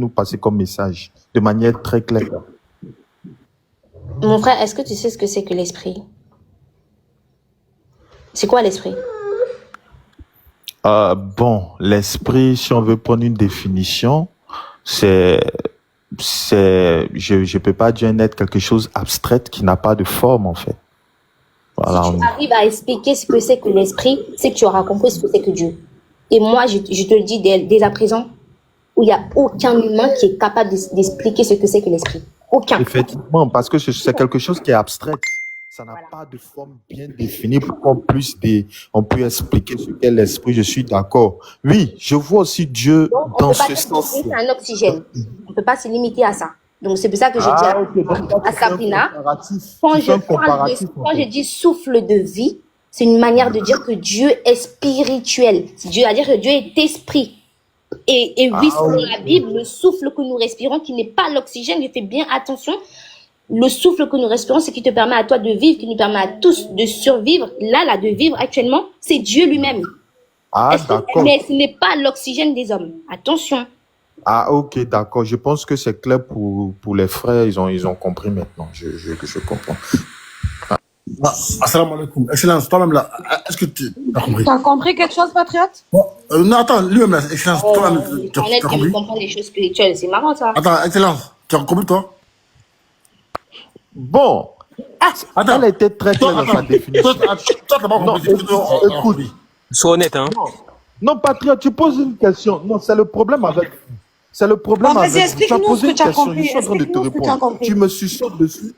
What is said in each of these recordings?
nous passer comme message de manière très claire. Mon frère, est-ce que tu sais ce que c'est que l'esprit? C'est quoi l'esprit? Bon, l'esprit, si on veut prendre une définition, je peux pas dire être quelque chose abstrait qui n'a pas de forme, en fait. Voilà. Si tu arrives à expliquer ce que c'est que l'esprit, c'est que tu auras compris ce que c'est que Dieu. Et moi, je te le dis dès à présent, où il n'y a aucun humain qui est capable d'expliquer ce que c'est que l'esprit. Aucun. Effectivement, parce que c'est quelque chose qui est abstrait. Ça n'a pas de forme bien définie pour qu'on puisse expliquer ce qu'est l'esprit. Je suis d'accord. Oui, je vois aussi Dieu Donc, dans ce sens. C'est un oxygène. On ne peut pas se limiter à ça. Donc, c'est pour ça que je dis à Sabrina, quand je dis souffle de vie, c'est une manière de dire que Dieu est spirituel. Dieu à dire que Dieu est esprit. Et oui, selon la Bible, le souffle que nous respirons, qui n'est pas l'oxygène, je fais bien attention. Le souffle que nous respirons, c'est qui te permet à toi de vivre, qui nous permet à tous de survivre. Là, de vivre actuellement, c'est Dieu lui-même. D'accord. Mais ce n'est pas l'oxygène des hommes. Attention. Ok, d'accord. Je pense que c'est clair pour les frères. Ils ont compris maintenant. Je comprends. Assalamu alaikum. Excellence, toi-même là, est-ce que tu as compris? Tu as compris quelque chose, patriote? Non, attends, lui-même là, Excellence, toi-même, tu as compris? Tu comprends des choses spirituelles, c'est marrant ça. Attends, Excellence, tu as compris toi? Bon. Elle était très claire dans sa définition. Toi, t'as pas compris. Écoute. Sois honnête, hein. Non, patriote, tu poses une question. Non, c'est le problème avec... C'est le problème avec... Vas-y, explique-nous ce que tu as compris. Je suis en train de te répondre. Tu me suçotes dessus.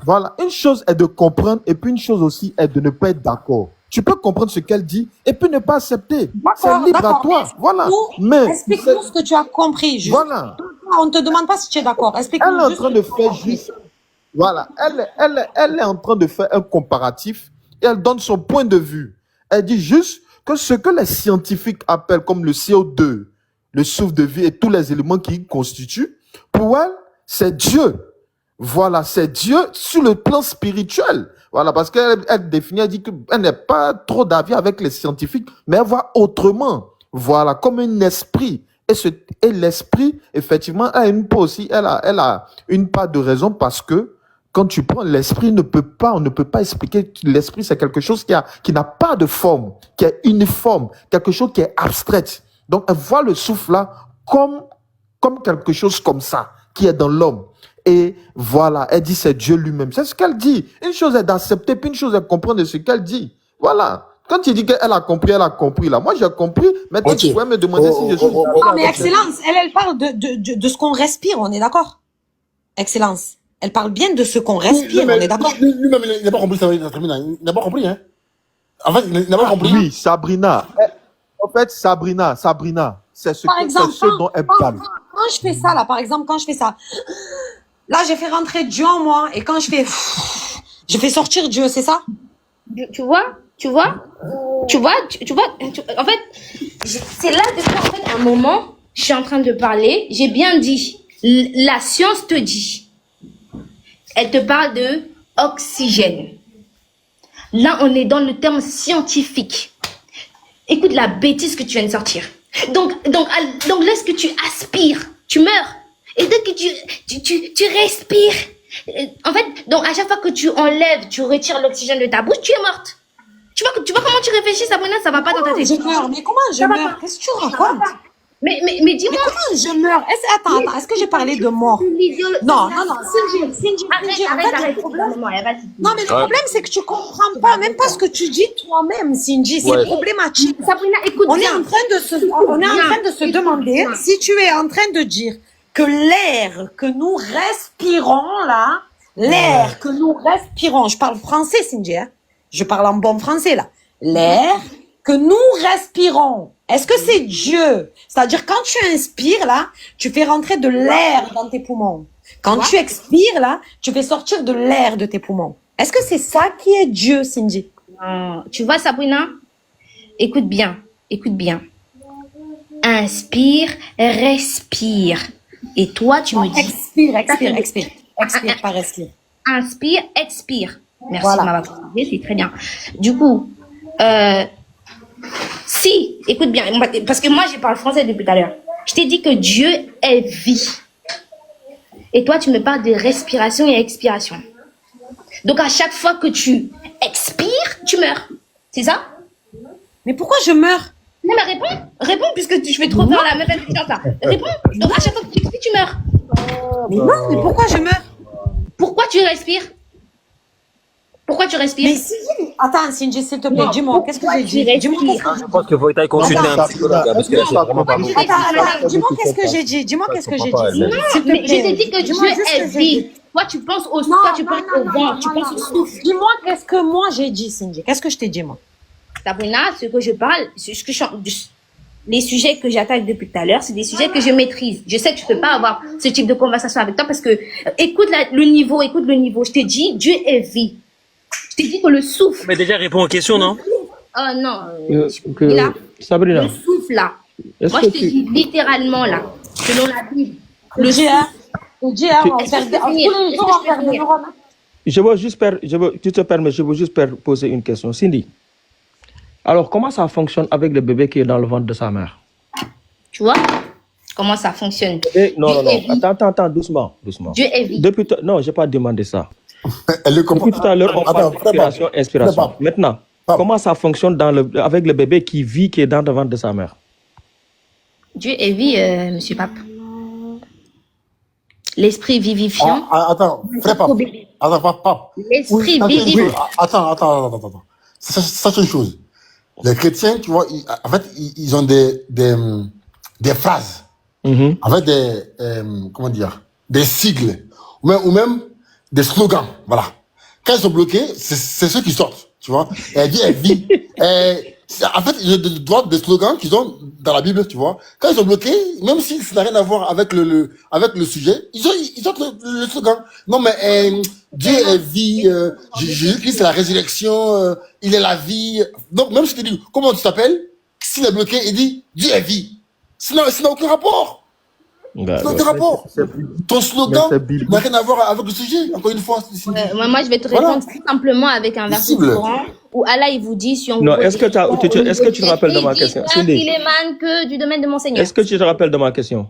Voilà. Une chose est de comprendre et puis une chose aussi est de ne pas être d'accord. Tu peux comprendre ce qu'elle dit et puis ne pas accepter. C'est libre à toi. Voilà. Mais explique-nous ce que tu as compris. Juste. Voilà. On ne te demande pas si tu es d'accord. Explique-nous. Elle est en train de faire juste... Voilà. Elle est en train de faire un comparatif et elle donne son point de vue. Elle dit juste que ce que les scientifiques appellent comme le CO2, le souffle de vie et tous les éléments qui y constituent, pour elle, c'est Dieu. Voilà, c'est Dieu sur le plan spirituel. Voilà, parce qu'elle définit, elle dit qu'elle n'est pas trop d'avis avec les scientifiques, mais elle voit autrement. Voilà, comme un esprit. Et l'esprit, effectivement, a une part aussi, elle a une part de raison parce que quand tu prends l'esprit, on ne peut pas expliquer que l'esprit, c'est quelque chose qui n'a pas de forme, qui est uniforme, quelque chose qui est abstrait. Donc, elle voit le souffle là comme quelque chose comme ça, qui est dans l'homme. Et voilà, elle dit c'est Dieu lui-même. C'est ce qu'elle dit. Une chose est d'accepter, puis une chose est de comprendre ce qu'elle dit. Voilà. Quand tu dis qu'elle a compris, elle a compris là. Moi, j'ai compris. Maintenant, tu pourrais me demander si je suis... Ah, mais Excellence, elle parle de ce qu'on respire, on est d'accord? Excellence. Elle parle bien de ce qu'on respire, on est d'accord? Lui-même, il n'a pas compris, ça termine. Il n'a pas compris, hein. En fait, il n'a pas compris. Oui, Sabrina. En fait, Sabrina, c'est ce dont elle parle. Quand je fais ça, là, par exemple, quand je fais ça, là, j'ai fait rentrer Dieu en moi, et quand je fais sortir Dieu, c'est ça? Tu vois, en fait, c'est là depuis en fait un moment, je suis en train de parler, j'ai bien dit, la science te dit, elle te parle de oxygène. Là, on est dans le terme scientifique. Écoute la bêtise que tu viens de sortir. Donc, lorsque tu aspires, tu meurs. Et dès que tu respires, en fait, donc à chaque fois que tu enlèves, tu retires l'oxygène de ta bouche, tu es morte. Tu vois comment tu réfléchis, Sabrina, ça va pas dans ta tête. Je meurs, mais comment je meurs? Qu'est-ce que tu racontes? Mais dis-moi. Mais comment je meurs? Attends, est-ce que j'ai parlé de mort? Non, Cindy, arrête. Non, mais le problème, c'est que tu comprends pas, même pas ce que tu dis toi-même, Cindy, c'est problématique. Sabrina, écoute. On est en train de se demander si tu es en train de dire que l'air que nous respirons là, je parle français, Cindy, hein? Je parle en bon français là. L'air que nous respirons, est-ce que c'est Dieu? C'est-à-dire quand tu inspires là, tu fais rentrer de l'air dans tes poumons. Quand tu expires là, tu fais sortir de l'air de tes poumons. Est-ce que c'est ça qui est Dieu, Cindy? Tu vois, Sabrina? Écoute bien. Inspire, respire. Et toi, tu me dis... Expire, pas respire. Inspire, expire. Merci, voilà. Maman. C'est très bien. Du coup, si, écoute bien, parce que moi, je parle français depuis tout à l'heure. Je t'ai dit que Dieu est vie. Et toi, tu me parles de respiration et expiration. Donc, à chaque fois que tu expires, tu meurs. C'est ça? Mais pourquoi je meurs? Non, mais réponds, puisque je vais trop faire la même intelligence là. Réponds. Donc, à chaque fois que tu expires, tu meurs. Mais non, mais pourquoi je meurs? Pourquoi tu respires? Pourquoi tu respires? Mais si... Attends, Cindy, s'il te plaît, Non, dis-moi, qu'est-ce que j'ai dit? Dis-moi qu'est-ce que Je pense que faut aller consulter un psychologue, hein, parce que là, c'est vraiment pas bon. Attends, dis-moi qu'est-ce que j'ai dit. Dis-moi qu'est-ce que j'ai dit. Non, S'il te mais je plaît. t'ai dit que Dis-moi Dieu juste ce est que j'ai dit. vie. Toi, tu penses au Non, toi, tu penses au vent, tu penses au souffle. Dis-moi qu'est-ce que moi j'ai dit, Cindy. Qu'est-ce que je t'ai dit, moi? Sabrina, ce que je parle, les sujets que j'attaque depuis tout à l'heure, c'est des sujets que je maîtrise. Je sais que je peux pas avoir ce type de conversation avec toi parce que écoute le niveau. Je t'ai dit, Dieu est vie. Je t'ai dit que le souffle. Mais déjà, réponds aux questions, non? Oh non. Que- Là, Sabrina, le souffle là. est-ce Moi, que je te tu... dis littéralement là, selon la Bible. Le Le souffle. Dieu, on Est-ce que fait je peux finir? tous les Est-ce jours, que on je fait peux des finir? neurones. tu te permets, je veux juste poser une question. Cindy, alors comment ça fonctionne avec le bébé qui est dans le ventre de sa mère? Tu vois comment ça fonctionne? Non, Dieu est vie. attends, doucement. Dieu est vie. Non, j'ai pas demandé ça. Elle le comprend. Depuis tout à l'heure, on parle Attends, d'inspiration, inspiration. Frère Pape. Maintenant, Pape. comment ça fonctionne avec le bébé qui est dans le ventre de sa mère? Dieu est vie, monsieur Pape. L'esprit vivifiant. Attends, frère Pape. Attends, Pape. L'esprit Oui, vivifiant. attends. Sache une chose. Les chrétiens, tu vois, en fait, ils ont des phrases avec comment dire, des sigles ou même des slogans. Voilà. Quand ils sont bloqués, c'est ceux qui sortent, tu vois. Et elle dit, elle vit. En fait, il y a des slogans qu'ils ont dans la Bible, tu vois. Quand ils sont bloqués, même si ça n'a rien à voir avec avec le sujet, ils ont le slogan. Non, mais Dieu est vie, Jésus-Christ c'est la résurrection, il est la vie. Donc, même si tu dis, comment tu t'appelles, s'il est bloqué, il dit, Dieu est vie. Ça n'a aucun rapport. Ça n'a aucun rapport. Ton slogan Mais c'est biblique. n'a rien à voir avec le sujet, encore une fois. Moi, je vais te répondre tout simplement avec un verset du Cible. Coran où Allah, il vous dit si on Non, vous est-ce que tu te rappelles de ma question? Cindy, Il émane que du domaine de mon Seigneur. est-ce que tu te rappelles de ma question?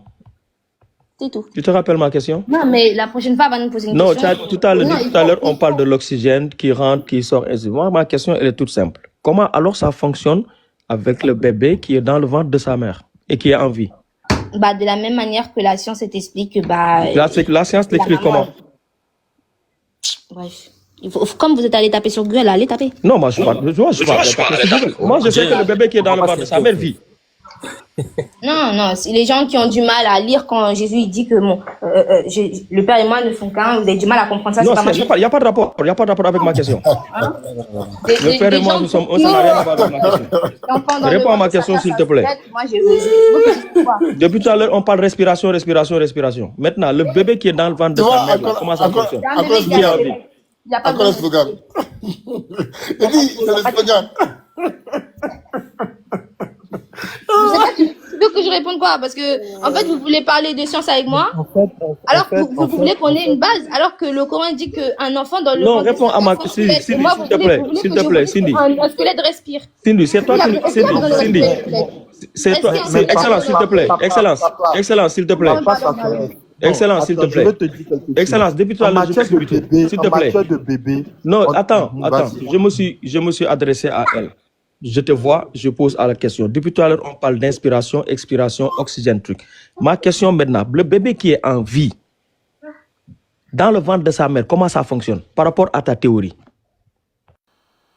C'est tout. Tu te rappelles ma question? Non, mais la prochaine fois, elle va nous poser une Non, question. tout à l'heure, on parle de l'oxygène qui rentre, qui sort. Moi, ma question, elle est toute simple. Comment alors ça fonctionne avec le bébé qui est dans le ventre de sa mère et qui est en vie? Bah, de la même manière que la science t'explique, bah. La science l'écrit comment? Bref. Comme vous êtes allé taper sur Google, allez taper. Non, moi, je parle. Moi, je sais que le bébé qui est dans le ventre de sa mère vit. Non, c'est les gens qui ont du mal à lire quand Jésus il dit que le Père et moi ne sont qu'un, vous avez du mal à comprendre ça. Non, c'est pas moi. il n'y a pas de rapport. Il n'y a pas de rapport avec ma question. Le père et moi, nous sommes. Ça n'a rien à voir avec ma question. Réponds à ma question, s'il te plaît. Moi, je veux que je vois. Depuis tout à l'heure, on parle respiration. Maintenant, le bébé qui est dans le ventre de sa mère, là, comment ça fonctionne? C'est un bébé qui a- il y a pas Encore un besoin de- slogan. Il dit, c'est le slogan. Je sais pas, tu veux que je réponde quoi? Parce que, en fait, vous voulez parler de science avec moi, alors que vous voulez qu'on ait une base, alors que le Coran dit qu'un enfant dans le Non, ventre de réponds sa à ma mère, question, un squelette. Cindy, Et moi, s'il vous te voulez- plaît, vous voulez s'il que te je plaît, vous dise Cindy. Un squelette respire. Cindy, c'est toi qui. Cindy, c'est toi. C'est excellent, s'il te plaît. Excellence, s'il te plaît. Excellence, s'il te Attends, plaît. je vais te dire quelque chose. Excellence, depuis tout à En l'heure, je matière de t'écoute. bébé, S'il te en plaît. matière de bébé. Non, on- attends. vas-y. Je me suis adressé à elle. Je te vois, je pose à la question. Depuis tout à l'heure, on parle d'inspiration, expiration, oxygène, truc. Ma question maintenant, le bébé qui est en vie, dans le ventre de sa mère, comment ça fonctionne par rapport à ta théorie?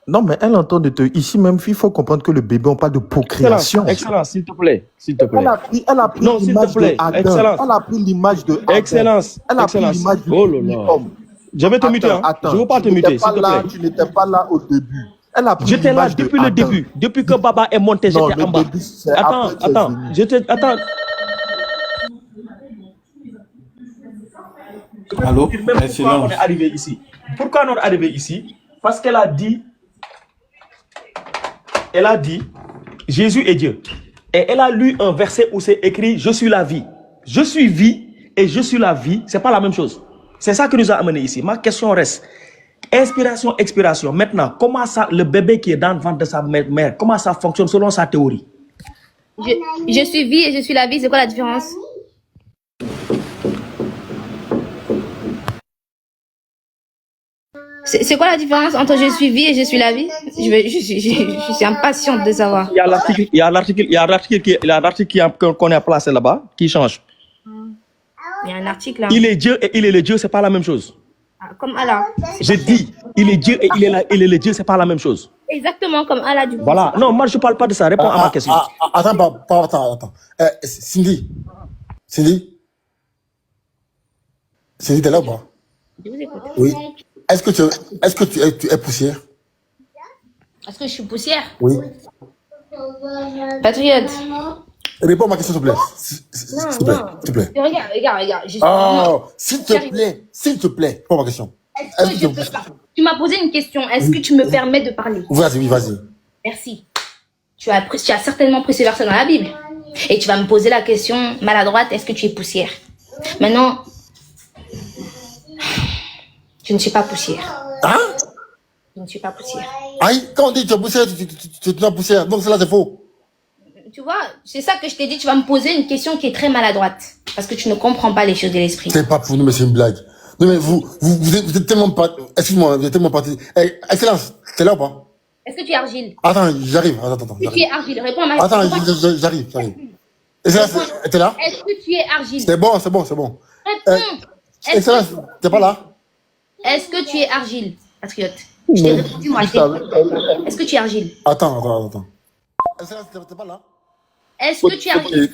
Non, mais elle entend de te. Ici même, il faut comprendre que le bébé, on parle de procréation. Excellence, s'il te plaît. S'il te plaît. Elle a pris Non, s'il te l'image plaît. de Adam. Excellence. Elle a pris l'image de Adam. Excellence. Elle a pris Excellence. l'image du Oh là premier là. homme. Je vais te muter. Hein. Je ne veux pas te tu n'étais muter, pas s'il te là, plaît. Tu n'étais pas là au début. Elle a pris J'étais là l'image de depuis le Adam. début. Depuis que Baba est monté, Non, j'étais le en bas. début, c'est Attends, après que tu es venu. Attends. Allô? Pourquoi Excellence. on est arrivé ici? Pourquoi on est arrivé ici? Parce qu'elle a dit, Jésus est Dieu. Et elle a lu un verset où c'est écrit, je suis la vie. Je suis vie et je suis la vie. C'est pas la même chose. C'est ça qui nous a amené ici. Ma question reste, inspiration, expiration. Maintenant, comment ça, le bébé qui est dans le ventre de sa mère, comment ça fonctionne selon sa théorie? je suis vie et je suis la vie. C'est quoi la différence? C'est quoi la différence entre je suis vie et je suis la vie? Je suis impatiente de savoir. Il y a l'article qu'on a placé là-bas qui change. Il y a un article là. Il est Dieu et il est le Dieu, c'est pas la même chose. Ah, comme Allah. J'ai dit, il est Dieu et il est le Dieu, c'est pas la même chose. Exactement comme Allah du coup. Voilà. Non, moi je parle pas de ça. Réponds à ma question. Attends. Cindy, t'es là ou pas? Je vous écoute. Oui. Est-ce que tu es poussière? Est-ce que je suis poussière? Oui. Patriote. Réponds à ma question, s'il te plaît. S'il te plaît. Non. S'il te plaît. Regarde. Oh, s'il te plaît, réponds à ma question. Est-ce que je peux pas? Tu m'as posé une question. Est-ce que tu me permets de parler? Vas-y. Merci. Tu as certainement pris ce verset dans la Bible. Et tu vas me poser la question maladroite, est-ce que tu es poussière? Maintenant, je ne suis pas poussière. Hein? Je ne suis pas poussière. Aïe, quand on dit tu es poussière, tu es poussière. Donc cela, c'est faux. Tu vois, c'est ça que je t'ai dit, tu vas me poser une question qui est très maladroite. Parce que tu ne comprends pas les choses de l'esprit. C'est pas pour nous, mais c'est une blague. Non, mais vous êtes tellement pas... Excuse-moi, vous êtes tellement pas... Hey, Excellence, t'es là ou pas? Est-ce que tu es argile? Attends, j'arrive. Attends, Est-ce que tu es argile? Réponds à ma question. Attends, j'arrive. Excellence, t'es là? Est-ce que tu es argile? C'est bon. Réponds. Excellence, t'es pas là? Est-ce que tu es argile, patriote? Je t'ai répondu, moi. Est-ce que tu es argile? Attends. Excellence, t'es pas là? Est-ce que tu es argile?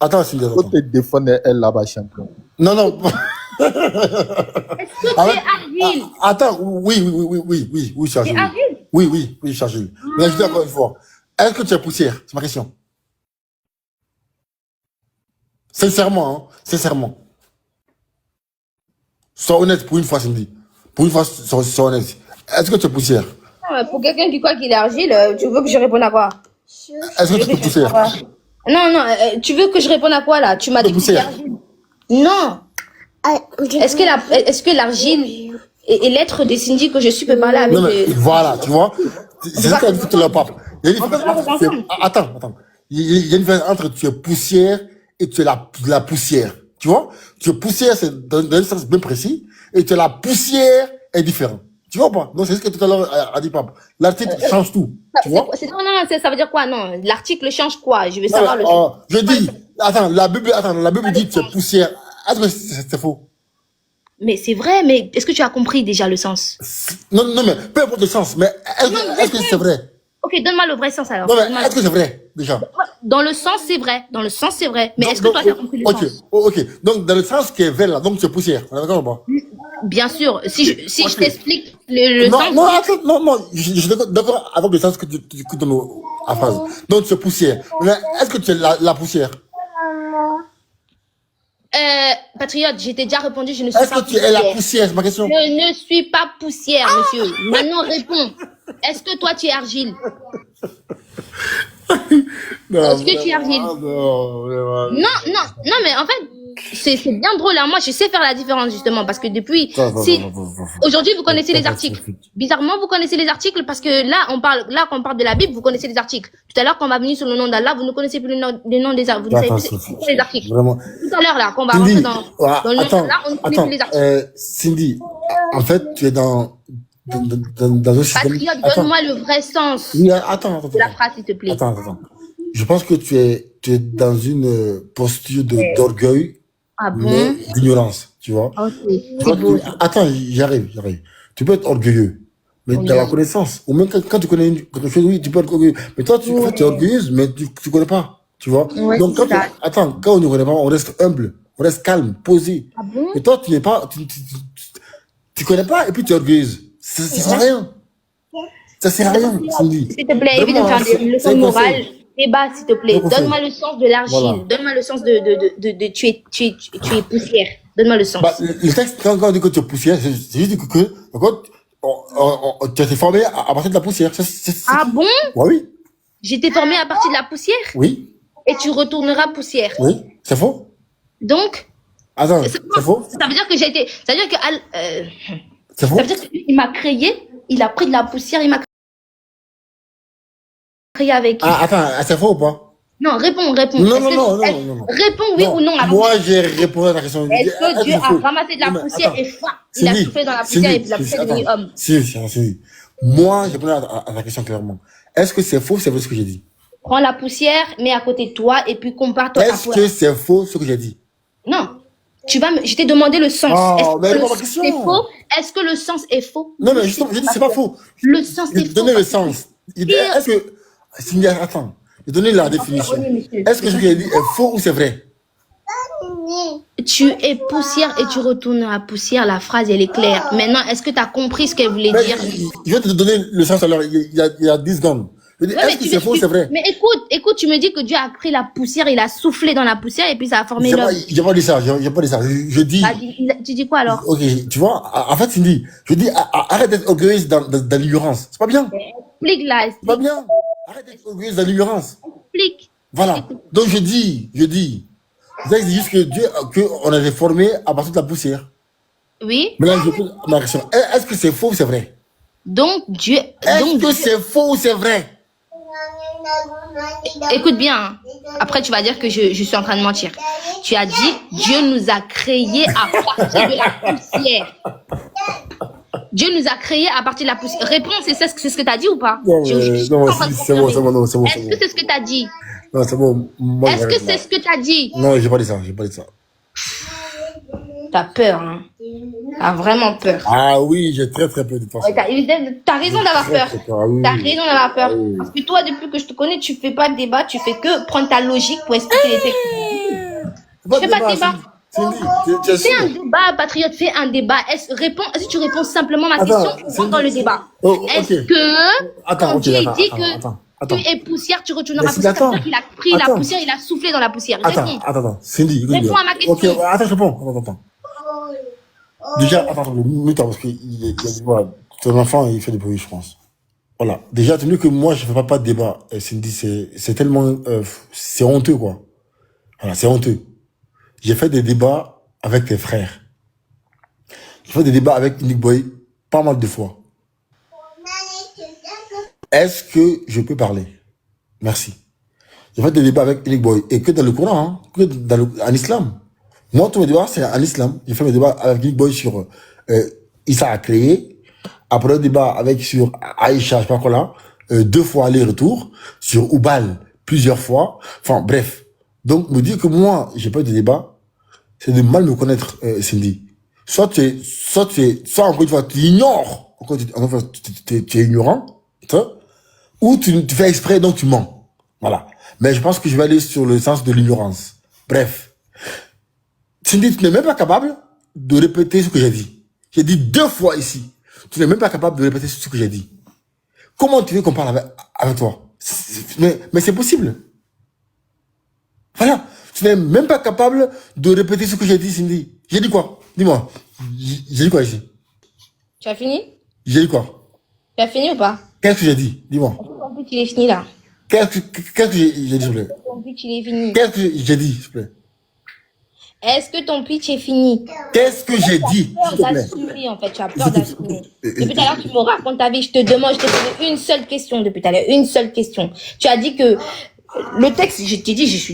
Attends, Cindy, Faut te défendre, elle là-bas, champion. Non. Est-ce que tu es argile? Attends, oui, je suis Tu es argile. argile? Oui, je suis argile. Mais je dis encore une fois, est-ce que tu es poussière? C'est ma question. Sincèrement. Sois honnête pour une fois, Cindy. Pour une fois, sois honnête. Est-ce que tu es poussière? Pour quelqu'un qui croit qu'il est argile, tu veux que je réponde à quoi? Est-ce que tu es poussière? Non, tu veux que je réponde à quoi là? Tu m'as dit que tu es argile. Non. Est-ce que l'argile et l'être des Cindy que je suis peut parler avec Non, mais voilà, tu vois. C'est ça qu'elle dit tout le pape. Attends. Il y a une différence entre tu es poussière et tu es la poussière. Tu vois? Tu es poussière, c'est dans un sens bien précis, et tu es la poussière est différent. Tu vois ou pas? Donc c'est ce que tout à l'heure a dit pape. L'article change tout. Tu vois? Non, ça veut dire quoi? Non, l'article change quoi? Je veux savoir le je dis, la Bible dit que tu es poussière. Est-ce que c'est faux? Mais c'est vrai, mais est-ce que tu as compris déjà le sens? Non, mais peu importe le sens, mais est-ce que c'est vrai? Ok, donne-moi le vrai sens alors. Non, mais est-ce que c'est vrai, déjà? Dans le sens, c'est vrai. Mais est-ce que toi, tu as compris le sens? Ok. Donc, dans le sens qui est vert, là, donc tu es poussière. On est d'accord ou pas? Bien sûr. Si je t'explique le sens. Non, je suis d'accord avec le sens que tu donnes à la phrase. Donc, tu es poussière. Mais est-ce que tu es la poussière? Patriote, j'ai déjà répondu, je ne suis pas poussière. Est-ce que tu es la poussière, c'est ma question? Je ne suis pas poussière, monsieur. Maintenant, réponds. Est-ce que toi, tu es argile? Est-ce que tu es argile? Non, mais en fait, c'est bien drôle. Hein. Moi, je sais faire la différence, justement, parce que depuis... Aujourd'hui, vous connaissez les articles. Bizarrement, vous connaissez les articles, parce que là, quand on parle de la Bible, vous connaissez les articles. Tout à l'heure, quand on va venir sur le nom d'Allah, vous ne connaissez plus les noms des articles. Vous ne savez plus les articles. Vraiment. Tout à l'heure, là, quand on va rentrer dans le nom d'Allah, on ne connaît plus les articles. Cindy, en fait, tu es dans un système... Patriote, donne-moi le vrai sens de la phrase, s'il te plaît. Attends. Je pense que tu es dans une posture d'orgueil, Ah bon? mais d'ignorance, tu vois. C'est beau. Attends, j'arrive. Tu peux être orgueilleux, mais dans la connaissance. Ou même quand tu connais quelque chose, oui, tu peux être orgueilleux. Mais toi, tu es orgueilleuse, mais tu connais pas, tu vois. Donc, quand on ne connaît pas, on reste humble, on reste calme, posé. Ah bon? Et toi, tu n'es pas, tu connais pas, et puis tu es orgueilleuse. Ça sert à rien. Ça sert à rien, Cindy. S'il te plaît, évite de faire des leçons morales. Débat, s'il te plaît. Donne-moi le sens de l'argile. Voilà. Donne-moi le sens de tu es poussière. Donne-moi le sens. Le texte, quand on dit que tu es poussière, c'est juste que tu as été formé à partir de la poussière. Ah bon? Oui. J'étais formée à partir de la poussière? Oui. Et tu retourneras poussière. Oui. C'est faux? Donc? Attends, c'est faux? Ça veut dire que j'ai été, ça veut dire que, c'est faux? ça veut dire qu'il m'a créé, il a pris de la poussière, il m'a prié avec qui? Ah, attends, c'est faux ou pas? Non, réponds. Non, Est-ce non, que- non, est-ce- non, non, non. Réponds oui Non, ou non à la moi, question. j'ai répondu à ta question. Est-ce que Dieu c'est a faux? ramassé de la Non, mais poussière attends. et il a Cindy, soufflé dans la poussière et puis la poussière est devenue attends. homme? Si. Moi, j'ai répondu à ta question clairement. Est-ce que c'est faux ou c'est vrai ce que j'ai dit? Prends la poussière, mets à côté de toi et puis compare-toi à Est-ce que c'est faux ce que j'ai dit? Non. Je t'ai demandé le sens. Oh, Est-ce mais que réponds le à ma question. sens est faux? Est-ce que le sens est faux? Non, mais justement, j'ai dit c'est pas faux. Le sens J'ai est faux. donné le sens. Est-ce que... Cindy, attends. J'ai donné la définition. Est-ce que ce que j'ai dit est faux ou c'est vrai? Tu es poussière et tu retournes à la poussière. La phrase, elle est claire. Maintenant, est-ce que tu as compris ce qu'elle voulait Mais dire? je vais te donner le sens alors, il y a 10 secondes. Je dis, Ouais, mais est-ce que c'est faux ou c'est vrai? Mais écoute, tu me dis que Dieu a pris la poussière, il a soufflé dans la poussière et puis ça a formé l'homme. J'ai pas dit ça, j'ai pas dit ça. Je dis... Tu dis quoi alors? Ok, tu vois, en fait, Cindy, je dis, arrête d'être orgueilleuse dans l'ignorance. C'est pas bien. Explique là, C'est pas bien. Arrête d'être orgueilleuse dans l'ignorance. explique. Voilà. Donc je dis, c'est juste que Dieu, qu'on avait formé à partir de la poussière. Oui. Maintenant, je pose ma question. Est-ce que c'est faux ou c'est vrai? Donc Dieu. Est-ce que c'est faux ou c'est vrai? Écoute bien. Hein. Après, tu vas dire que je suis en train de mentir. Tu as dit Dieu nous a créés à partir de la poussière. Dieu nous a créés à partir de la poussière. Réponds, c'est ce que tu as dit ou pas? Non, en train de c'est bon, c'est bon, non, c'est bon. Est-ce que c'est ce que tu as dit? Non, c'est bon. Moi, Est-ce que c'est ce que tu as dit? Non, j'ai pas dit ça, T'as peur, hein? T'as vraiment peur. Ah oui, j'ai très peur de toi. Ouais, t'as raison d'avoir peur. Ah oui. T'as raison d'avoir peur. Oui. Parce que toi, depuis que je te connais, tu fais pas de débat, tu fais que prendre ta logique pour expliquer les textes. Fais pas de débat. Cindy, tu es Fais un sûr? débat, patriote, fais un débat. Est-ce que tu réponds simplement à ma Attends, question ou rentre dans le débat? Oh, ok. Est-ce que Attends, quand ok, Dieu attends, dit attends. que tu es poussière, tu retournes dans Mais la poussière, ça veut dire attends. qu'il a pris la Attends. poussière, il a soufflé dans la poussière. Réponds. Attends. Cindy, écoute Réponds bien. à ma question. Ok, attends, je réponds. Attends. Déjà, attends, mute-toi, parce que voilà, ton enfant, il fait du bruit, je pense. Voilà. Déjà, tenu que moi, je fais pas de débat, Cindy, c'est tellement, c'est honteux, quoi. Voilà, c'est honteux. J'ai fait des débats avec tes frères. J'ai fait des débats avec Nick Boy pas mal de fois. Est-ce que je peux parler? Merci. J'ai fait des débats avec Nick Boy. Et que dans le Coran, hein, que en islam. Moi, tous mes débats, c'est en islam. J'ai fait mes débats avec Nick Boy sur Issa a créé. Après le débat avec sur Aïcha, je sais pas quoi là. 2 fois aller-retour. Sur Oubal, plusieurs fois. Enfin, bref. Donc, me dire que moi, j'ai pas eu de débat, c'est de mal me connaître, Cindy. Soit encore une fois, tu ignores. Encore une fois, tu es ignorant. Ou tu fais exprès, donc tu mens. Voilà. Mais je pense que je vais aller sur le sens de l'ignorance. Bref. Cindy, tu n'es même pas capable de répéter ce que j'ai dit. J'ai dit 2 fois ici. Tu n'es même pas capable de répéter ce que j'ai dit. Comment tu veux qu'on parle avec toi? Mais c'est possible. Voilà. Tu n'es même pas capable de répéter ce que j'ai dit, Cindy. J'ai dit quoi? Dis-moi. J'ai dit quoi ici? Tu as fini? J'ai dit quoi? Tu as fini ou pas? Qu'est-ce que j'ai dit? Dis-moi. Ton pitch, il est fini là. Qu'est-ce que j'ai dit, s'il te plaît? Ton pitch, il est fini. Qu'est-ce que j'ai dit, s'il te plaît? Est-ce que ton pitch est fini? Qu'est-ce que j'ai dit, Tu as s'il te peur plaît? d'assumer, en fait. Tu as peur d'assumer. Depuis tout à l'heure, tu me racontes ta vie. Je te demande, je t'ai posé une seule question depuis tout à l'heure. Une seule question. Tu as dit que le texte, je t'ai dit, je suis